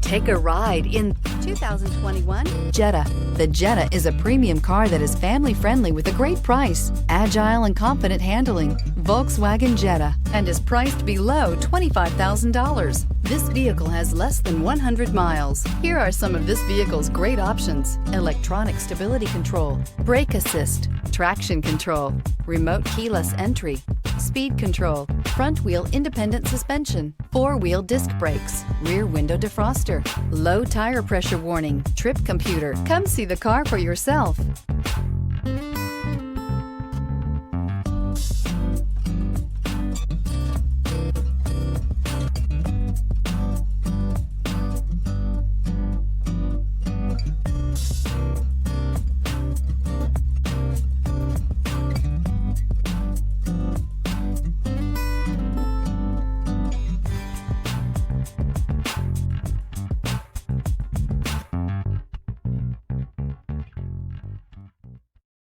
Take a ride in 2021 Jetta. The Jetta is a premium car that is family-friendly with a great price, agile and confident handling. Volkswagen Jetta, and is priced below $25,000. This vehicle has less than 100 miles. Here are some of this vehicle's great options: electronic stability control, brake assist, traction control, remote keyless entry, speed control, front wheel independent suspension, four-wheel disc brakes, rear window defroster, low tire pressure warning, trip computer. Come see the car for yourself.